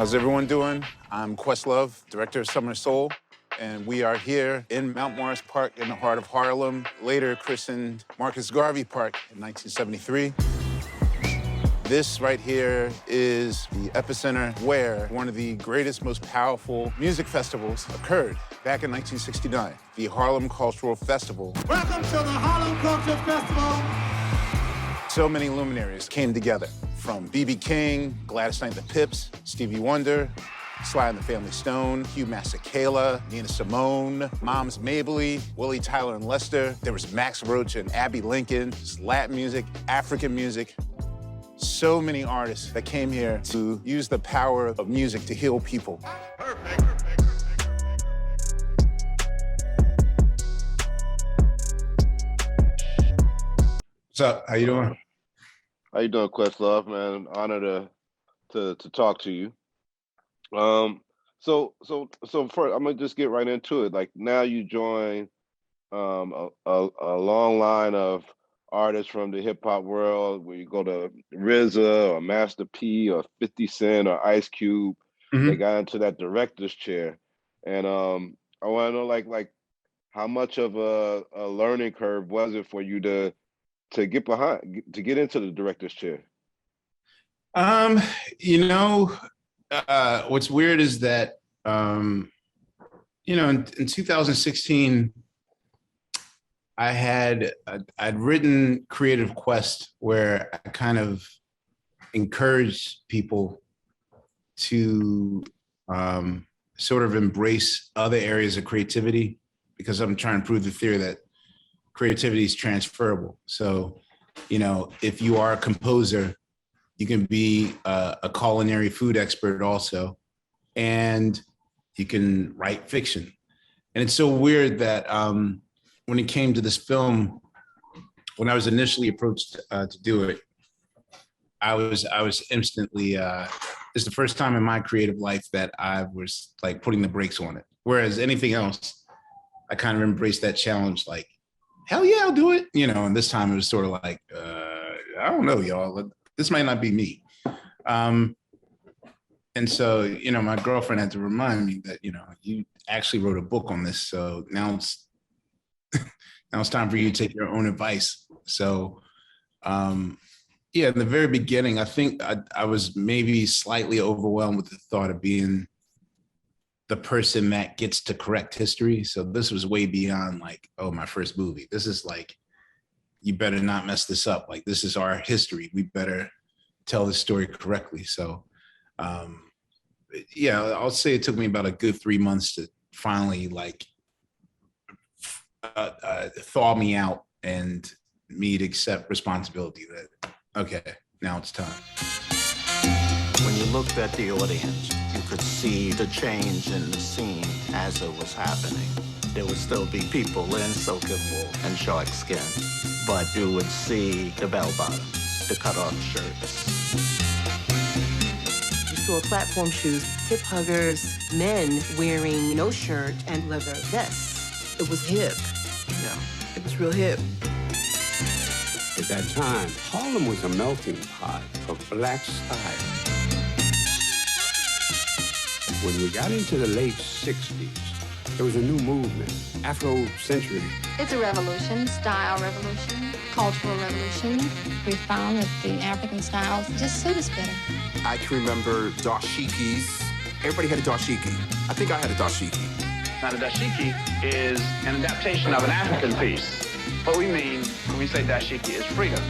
How's everyone doing? I'm Questlove, director of Summer Soul, and we are here in Mount Morris Park in the heart of Harlem, later christened Marcus Garvey Park in 1973. This right here is the epicenter where one of the greatest, most powerful music festivals occurred back in 1969, the Harlem Cultural Festival. Welcome to the Harlem Cultural Festival. So many luminaries came together, from B.B. King, Gladys Knight and the Pips, Stevie Wonder, Sly and the Family Stone, Hugh Masekela, Nina Simone, Moms Mabley, Willie Tyler and Lester. There was Max Roach and Abby Lincoln, Latin music, African music. So many artists that came here to use the power of music to heal people. Perfect. What's up? How you doing? How you doing, Questlove, man? Honor to talk to you. So first, I'm gonna just get right into it. Like now, you join a long line of artists from the hip hop world, where you go to RZA or Master P or 50 Cent or Ice Cube. Mm-hmm. They got into that director's chair, and I want to know like how much of a learning curve was it for you to get into the director's chair? What's weird is that, in 2016, I'd written Creative Quest, where I kind of encouraged people to sort of embrace other areas of creativity, because I'm trying to prove the theory that creativity is transferable. So, if you are a composer, you can be a culinary food expert also, and you can write fiction. And it's so weird that when it came to this film, when I was initially approached to do it, I was instantly, it's the first time in my creative life that I was like putting the brakes on it. Whereas anything else, I kind of embraced that challenge, like, hell yeah, I'll do it. And this time it was sort of like, I don't know, y'all, this might not be me. And so, my girlfriend had to remind me that, you actually wrote a book on this. So now it's time for you to take your own advice. So, in the very beginning, I think I was maybe slightly overwhelmed with the thought of being the person that gets to correct history. So this was way beyond like, oh, my first movie. This is like, you better not mess this up. Like, this is our history. We better tell the story correctly. So, I'll say it took me about a good 3 months to finally like thaw me out and me to accept responsibility that, okay, now it's time. When you looked at the audience, you could see the change in the scene as it was happening. There would still be people in silken wool and shark skin, but you would see the bell bottoms, the cut-off shirts. You saw platform shoes, hip huggers, men wearing no shirt and leather vests. It was hip. It was real hip. At that time, Harlem was a melting pot of black style. When we got into the late 60s, there was a new movement, Afrocentric. It's a revolution, style revolution, cultural revolution. We found that the African styles just suit us better. I can remember dashikis. Everybody had a dashiki. I think I had a dashiki. Now, the dashiki is an adaptation of an African piece. What we mean when we say dashiki is freedom.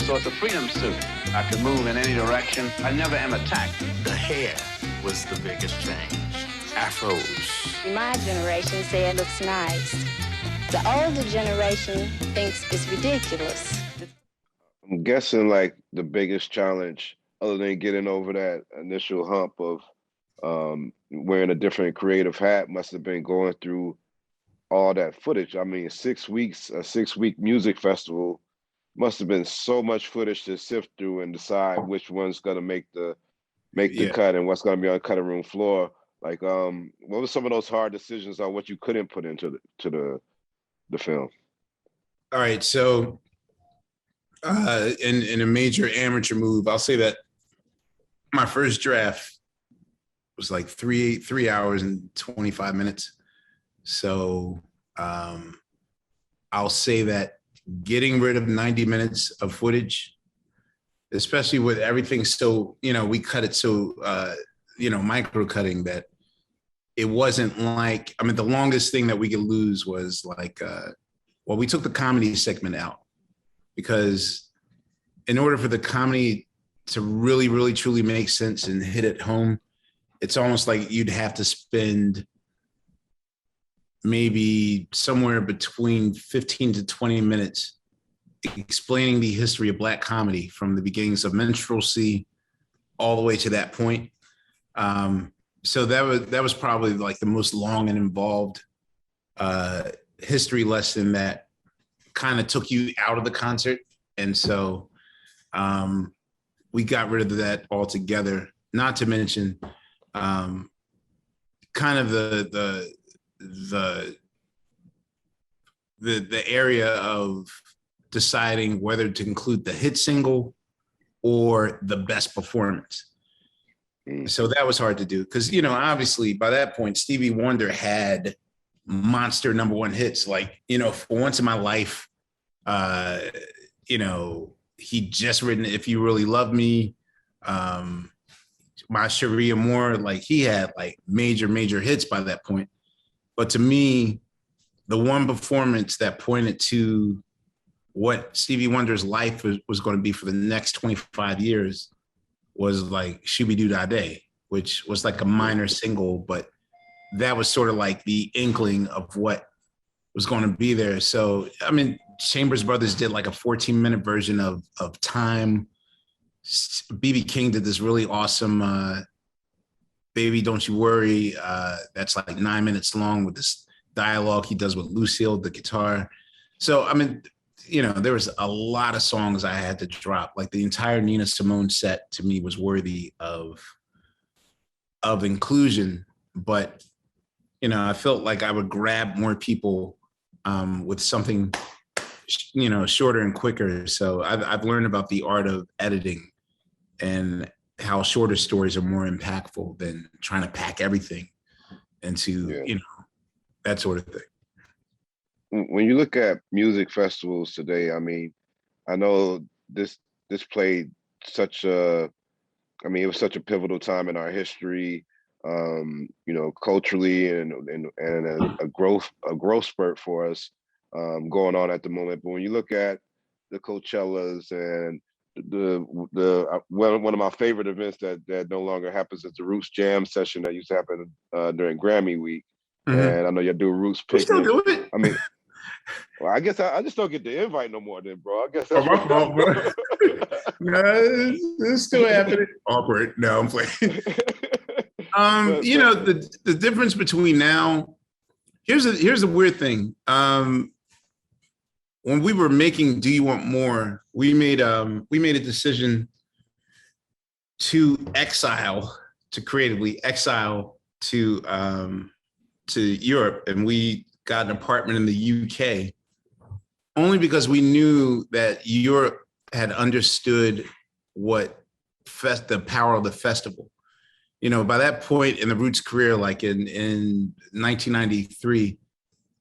So it's a freedom suit. I can move in any direction. I never am attacked. The hair was the biggest change. Afros. My generation say it looks nice. The older generation thinks it's ridiculous. I'm guessing like the biggest challenge, other than getting over that initial hump of wearing a different creative hat, must have been going through all that footage. I mean, 6 weeks, a 6-week music festival must have been so much footage to sift through and decide which one's gonna make the cut and what's gonna be on the cutting room floor. Like, what were some of those hard decisions on what you couldn't put into the film? All right, so in a major amateur move, I'll say that my first draft was like 3 hours and 25 minutes. So I'll say that getting rid of 90 minutes of footage, especially with everything, so, we cut it so, micro cutting, that it wasn't like, the longest thing that we could lose was like, we took the comedy segment out, because in order for the comedy to really, really, truly make sense and hit it home, it's almost like you'd have to spend maybe somewhere between 15 to 20 minutes explaining the history of Black comedy from the beginnings of minstrelsy all the way to that point. So that was probably like the most long and involved history lesson that kind of took you out of the concert. And so we got rid of that altogether, not to mention kind of the area of deciding whether to include the hit single or the best performance. So that was hard to do because, obviously by that point, Stevie Wonder had monster #1 hits. Like, For Once in My Life, he just written If You Really Love Me, My Sharia Moore, like he had like major hits by that point. But to me, the one performance that pointed to what Stevie Wonder's life was going to be for the next 25 years was like Shooby Doo Dah Day, which was like a minor single, but that was sort of like the inkling of what was going to be there. So, Chambers Brothers did like a 14-minute version of Time. BB King did this really awesome Baby Don't You Worry. That's like 9 minutes long with this dialogue he does with Lucille, the guitar. So, there was a lot of songs I had to drop. Like the entire Nina Simone set to me was worthy of inclusion. But, I felt like I would grab more people with something, shorter and quicker. So I've learned about the art of editing and how shorter stories are more impactful than trying to pack everything into, that sort of thing. When you look at music festivals today, I know this played such it was such a pivotal time in our history, culturally and a growth spurt for us going on at the moment. But when you look at the Coachellas and the one of my favorite events that no longer happens is the Roots Jam session that used to happen during Grammy week. Mm-hmm. And I know you do Roots picnic. Still do it. Well, I guess I just don't get the invite no more then, bro. I guess that's my fault, bro. No, it's still happening. Awkward. No, I'm playing. The difference between now, here's the weird thing. When we were making Do You Want More, we made a decision to creatively exile to Europe, and we got an apartment in the UK only because we knew that Europe had understood the power of the festival. By that point in the Roots career, like in 1993,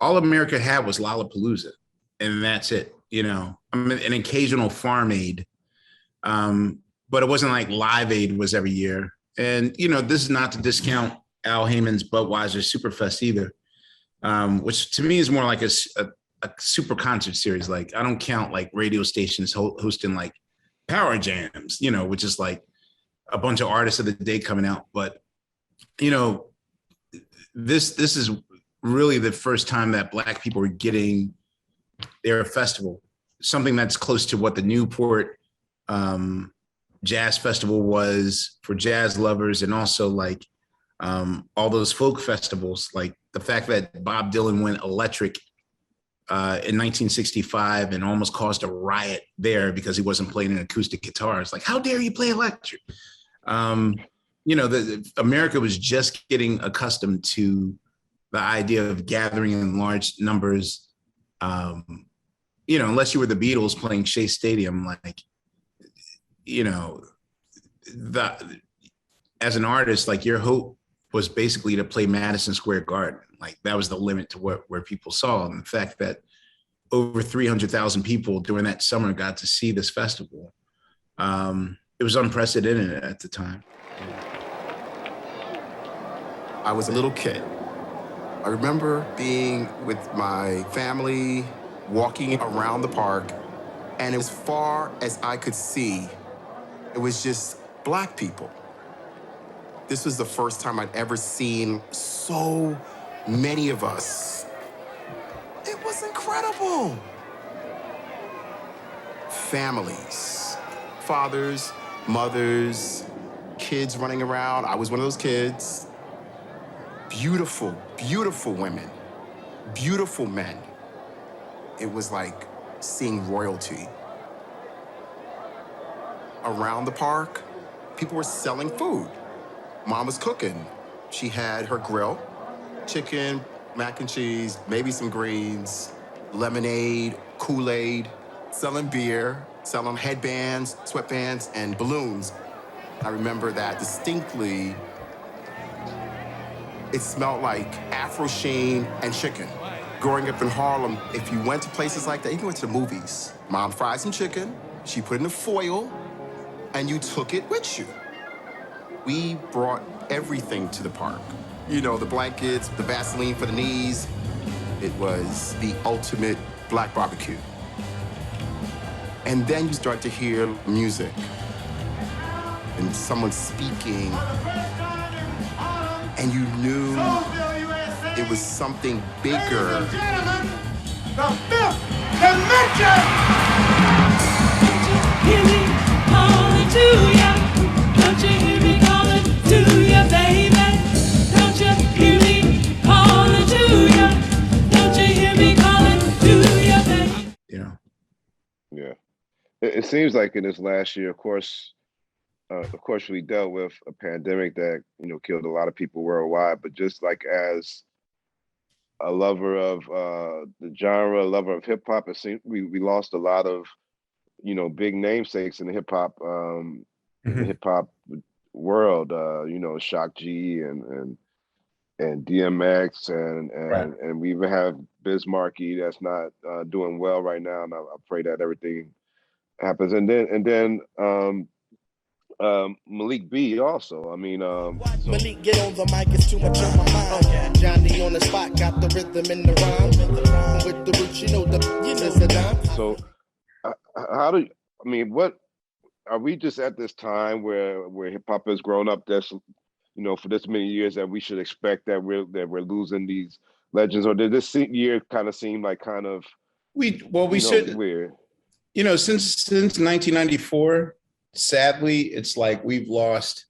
all America had was Lollapalooza, and that's it. An occasional Farm Aid, but it wasn't like Live Aid was every year. And this is not to discount Al Heyman's Budweiser Superfest either. Which to me is more like a super concert series. Like I don't count like radio stations hosting like power jams, which is like a bunch of artists of the day coming out. But this is really the first time that Black people are getting their festival, something that's close to what the Newport Jazz Festival was for jazz lovers, and also like all those folk festivals, like the fact that Bob Dylan went electric in 1965 and almost caused a riot there because he wasn't playing an acoustic guitar. It's like, how dare you play electric? America was just getting accustomed to the idea of gathering in large numbers. Unless you were the Beatles playing Shea Stadium, like, as an artist, like your hope was basically to play Madison Square Garden. Like that was the limit to where people saw. And the fact that over 300,000 people during that summer got to see this festival, it was unprecedented at the time. I was a little kid. I remember being with my family, walking around the park, and as far as I could see, it was just Black people. This was the first time I'd ever seen so many of us. It was incredible. Families, fathers, mothers, kids running around. I was one of those kids. Beautiful, beautiful women, beautiful men. It was like seeing royalty. Around the park, people were selling food. Mom was cooking. She had her grill, chicken, mac and cheese, maybe some greens, lemonade, Kool-Aid, selling beer, selling headbands, sweatbands, and balloons. I remember that distinctly. It smelled like Afro Sheen and chicken. Growing up in Harlem, if you went to places like that, even went to the movies, Mom fried some chicken, she put it in a foil, and you took it with you. We brought everything to the park. You know, the blankets, the Vaseline for the knees. It was the ultimate Black barbecue. And then you start to hear music and someone speaking, and you knew it was something bigger. Ladies and gentlemen, the fifth dimension! Hear me calling to ya. Don't you hear me calling to ya, baby? Don't you hear me calling to ya? Don't you hear me calling to ya, baby? You know? Yeah. It seems like in this last year, of course, we dealt with a pandemic that, killed a lot of people worldwide, but just like as a lover of the genre, a lover of hip hop, it seems we lost a lot of, big namesakes in the hip hop, the hip hop world. Shock G and DMX and we even have Biz Markie that's not doing well right now, and I pray that everything happens. And then Malik B also. I mean, Malik, get on the mic, it's too much on my mind. Johnny on the spot, got the rhythm in the rhyme. With the roots, the dime. So, what are we just at this time where hip hop has grown up? That's for this many years that we should expect that we're losing these legends, or did this year kind of seem like we should weird? Since 1994. Sadly, it's like we've lost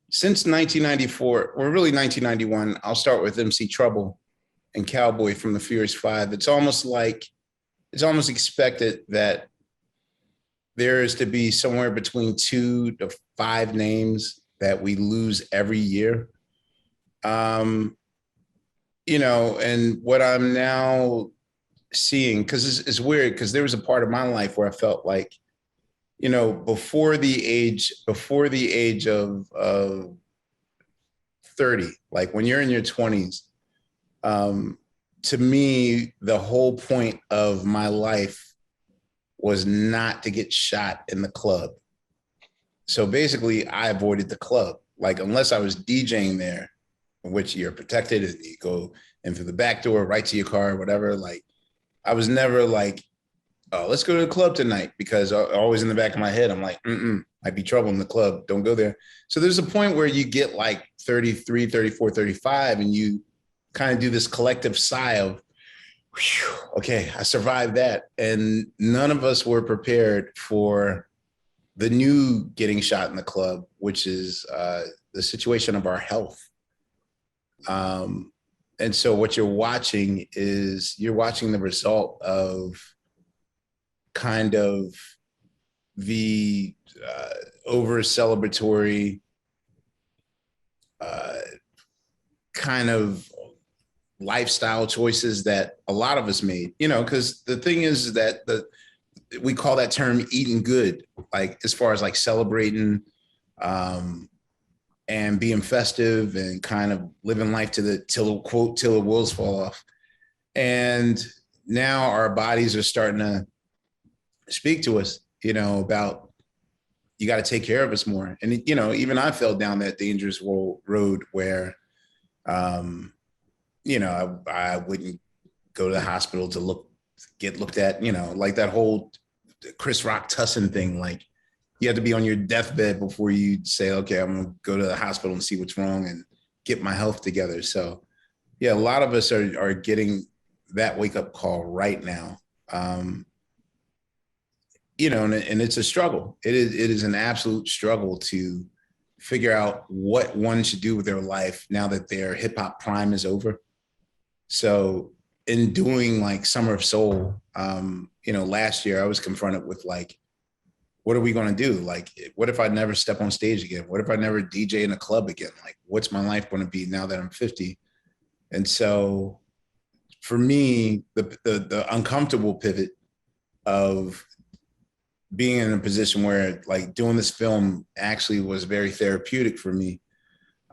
since 1994, or really 1991. I'll start with MC Trouble and Cowboy from the Furious Five. It's almost expected that there is to be somewhere between 2 to 5 names that we lose every year. And what I'm now seeing, because it's weird, because there was a part of my life where I felt like, before the age of 30, like when you're in your 20s, to me, the whole point of my life was not to get shot in the club. So basically, I avoided the club, like unless I was DJing there, in which you're protected and you go in through the back door, right to your car, whatever. Like, I was never like, oh, let's go to the club tonight, because always in the back of my head, I'm like, might be trouble in the club. Don't go there. So there's a point where you get like 33, 34, 35, and you kind of do this collective sigh of, okay, I survived that. And none of us were prepared for the new getting shot in the club, which is the situation of our health. And so what you're watching is the result of kind of the over celebratory kind of lifestyle choices that a lot of us made, because the thing is that we call that term eating good, like as far as like celebrating and being festive and kind of living life till the wheels fall off. And now our bodies are starting to speak to us, about you got to take care of us more. And, even I fell down that dangerous road where, I wouldn't go to the hospital to get looked at, like that whole Chris Rock Tussin thing. Like, you have to be on your deathbed before you say, okay, I'm going to go to the hospital and see what's wrong and get my health together. So, yeah, a lot of us are getting that wake up call right now. And it's a struggle. It is an absolute struggle to figure out what one should do with their life now that their hip hop prime is over. So in doing like Summer of Soul, last year I was confronted with like, what are we going to do? Like, what if I never step on stage again? What if I never DJ in a club again? Like, what's my life going to be now that I'm 50? And so for me, the uncomfortable pivot of being in a position where like doing this film actually was very therapeutic for me.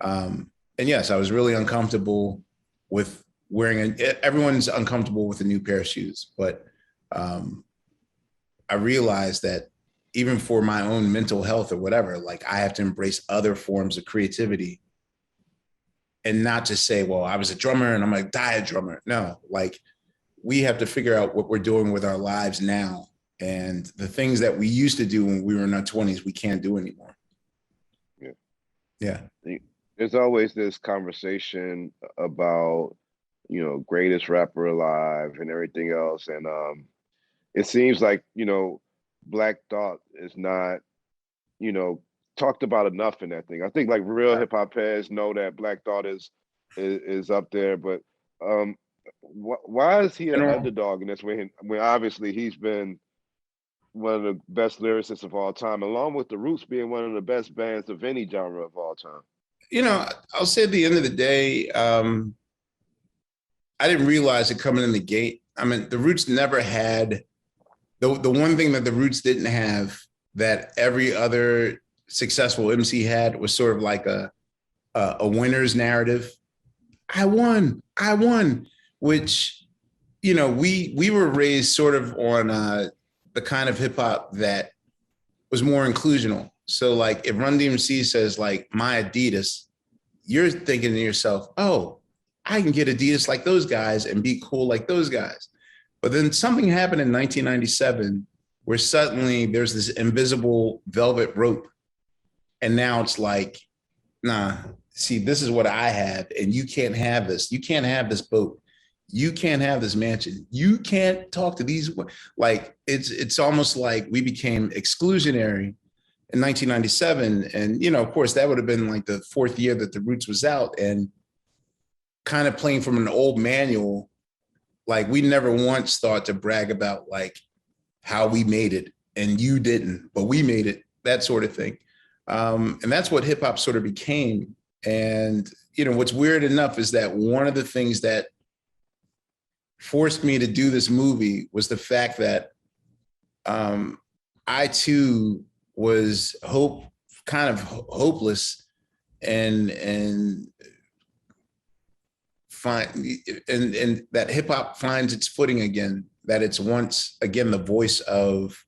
And yes, I was really uncomfortable with everyone's uncomfortable with a new pair of shoes, but I realized that even for my own mental health or whatever, like I have to embrace other forms of creativity and not just say, well, I was a drummer and I'm going to die a drummer. No, like we have to figure out what we're doing with our lives now. And the things that we used to do when we were in our 20s, we can't do anymore. Yeah. There's always this conversation about, greatest rapper alive and everything else. And it seems like, Black Thought is not, talked about enough in that thing. I think like real hip hop heads know that Black Thought is up there, but why is he an underdog in this when obviously he's been one of the best lyricists of all time, along with the Roots being one of the best bands of any genre of all time? I'll say at the end of the day, I didn't realize it coming in the gate. I mean, the Roots never had the one thing that the Roots didn't have that every other successful MC had was sort of like a winner's narrative. I won, which, we were raised sort of on the kind of hip hop that was more inclusional. So like if Run DMC says like my Adidas, you're thinking to yourself, oh, I can get Adidas like those guys and be cool like those guys. But then something happened in 1997 where suddenly there's this invisible velvet rope. And now it's like, nah, see, this is what I have and you can't have this. You can't have this boat. You can't have this mansion. You can't talk to these. Like it's almost like we became exclusionary in 1997. And, of course, that would have been like the fourth year that the Roots was out and kind of playing from an old manual. Like we never once thought to brag about like how we made it and you didn't, but we made it, that sort of thing. And that's what hip hop sort of became. And, what's weird enough is that one of the things that forced me to do this movie was the fact that I too was kind of hopeless and that hip hop finds its footing again, that it's once again the voice of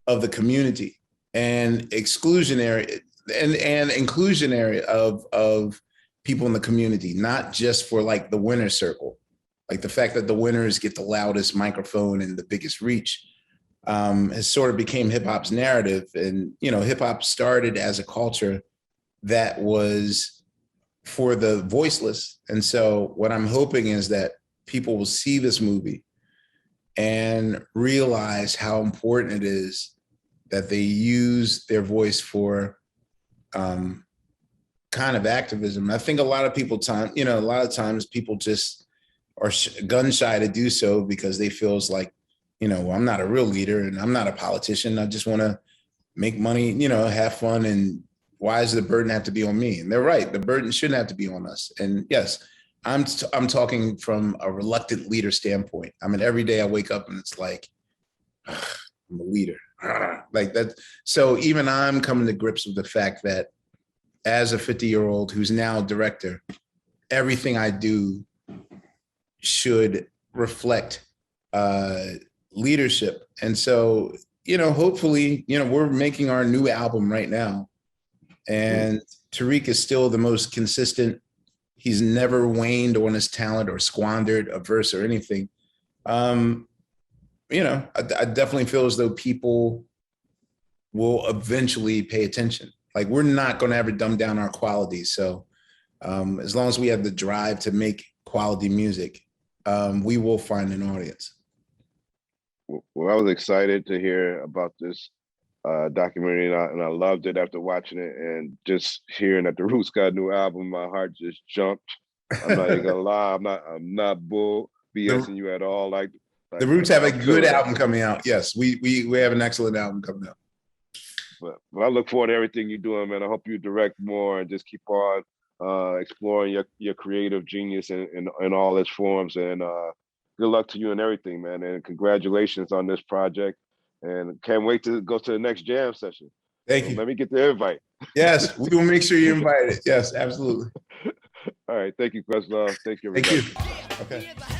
the community and exclusionary and inclusionary of people in the community, not just for like the winner circle. Like the fact that the winners get the loudest microphone and the biggest reach has sort of became hip hop's narrative. And, hip hop started as a culture that was for the voiceless. And so what I'm hoping is that people will see this movie and realize how important it is that they use their voice for kind of activism. I think a lot of times people just are gun shy to do so because they feels like, well, I'm not a real leader and I'm not a politician. I just want to make money, have fun. And why does the burden have to be on me? And they're right. The burden shouldn't have to be on us. And yes, I'm talking from a reluctant leader standpoint. I mean, every day I wake up and it's like, I'm a leader. Like that. So even I'm coming to grips with the fact that as a 50-year-old who's now director, everything I do should reflect leadership. And so, hopefully, we're making our new album right now. And Tariq is still the most consistent. He's never waned on his talent or squandered a verse or anything. I definitely feel as though people will eventually pay attention. Like, we're not going to ever dumb down our quality. So as long as we have the drive to make quality music, we will find an audience. Well, I was excited to hear about this documentary, and I loved it after watching it, and just hearing that the Roots got a new album, my heart just jumped. I'm not even gonna lie, I'm not BSing you at all. Like the Roots have a good album coming out. Yes, we have an excellent album coming out. But I look forward to everything you're doing, man. I hope you direct more and just keep on exploring your creative genius in all its forms. And good luck to you and everything, man. And congratulations on this project. And can't wait to go to the next jam session. Thank you. Let me get the invite. Yes, we will make sure you're invited. Yes, absolutely. All right. Thank you, Questlove. Thank you, everybody. Thank you. Okay.